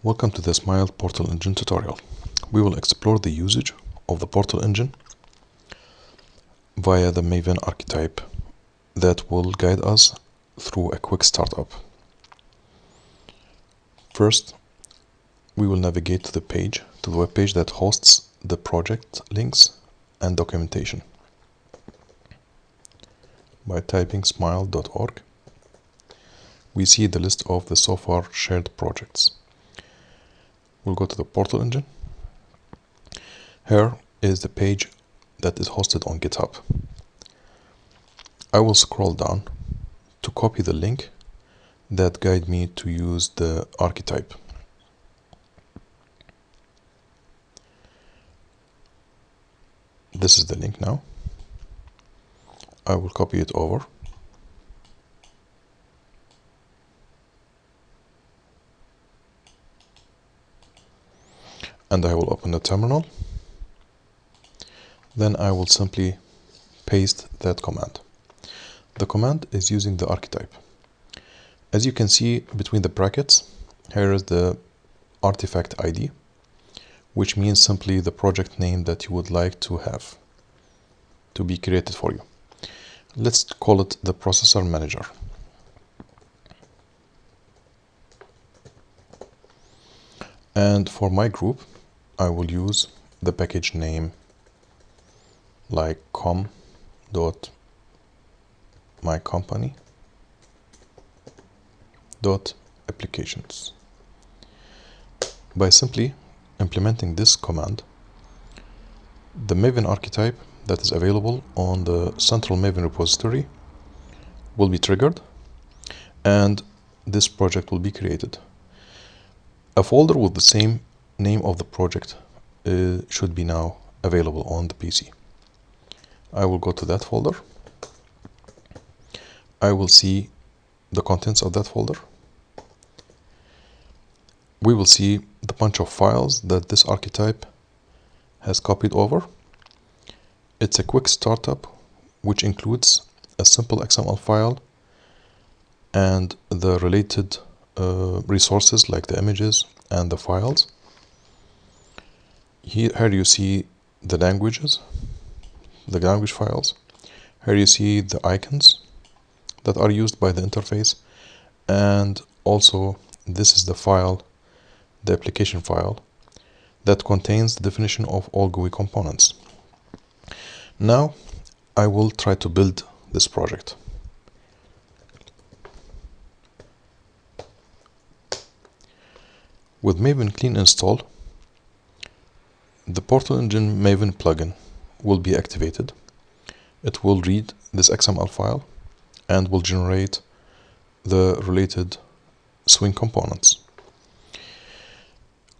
Welcome to the SMYLD Portal Engine tutorial. We will explore the usage of the Portal Engine via the Maven Archetype that will guide us through a quick startup. First, we will navigate to the web page that hosts the project links and documentation by typing smyld.org. We see the list of the so far shared projects. We'll go to the Portal Engine. Here is the page that is hosted on GitHub. I will scroll down to copy the link that guide me to use the archetype. This is the link now. I will copy it over. And I will open the terminal. Then I will simply paste that command. The command is using the archetype. As you can see between the brackets, here is the artifact ID, which means simply the project name that you would like to have to be created for you. Let's call it the processor manager. And for my group, I will use the package name like com.mycompany.applications. By simply implementing this command, the Maven archetype that is available on the central Maven repository will be triggered and this project will be created. A folder with the same name of the project should be now available on the PC. I will go to that folder. I will see the contents of that folder. We will see the bunch of files that this archetype has copied over. It's a quick startup which includes a simple XML file and the related resources like the images and the files. Here you see the language files. Here you see the icons that are used by the interface, and also this is the file, the application file that contains the definition of all GUI components. Now I will try to build this project. With Maven Clean Install, the Portal Engine Maven plugin will be activated. It will read this XML file and will generate the related swing components.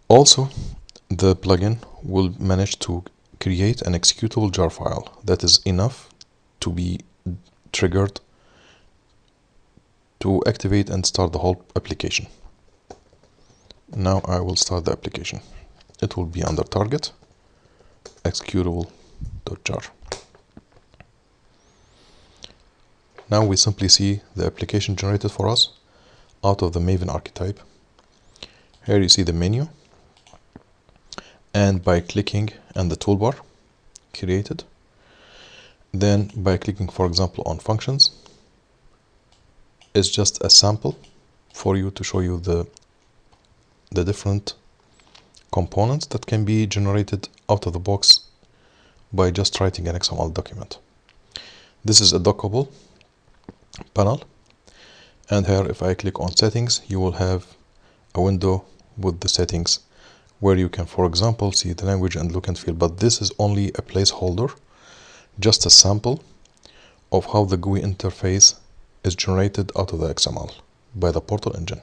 Also, the plugin will manage to create an executable jar file that is enough to be triggered to activate and start the whole application. Now I will start the application. It will be under target executable.jar. Now we simply see the application generated for us out of the Maven archetype. Here you see the menu, and by clicking on the toolbar created, then by clicking for example on functions, it's just a sample for you to show you the different components that can be generated out of the box by just writing an XML document. This is a dockable panel, and here if I click on settings, you will have a window with the settings where you can for example see the language and look and feel, but this is only a placeholder, just a sample of how the GUI interface is generated out of the XML by the Portal Engine.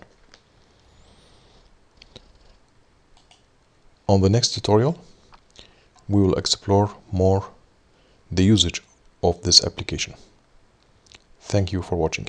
On the next tutorial, we will explore more the usage of this application. Thank you for watching.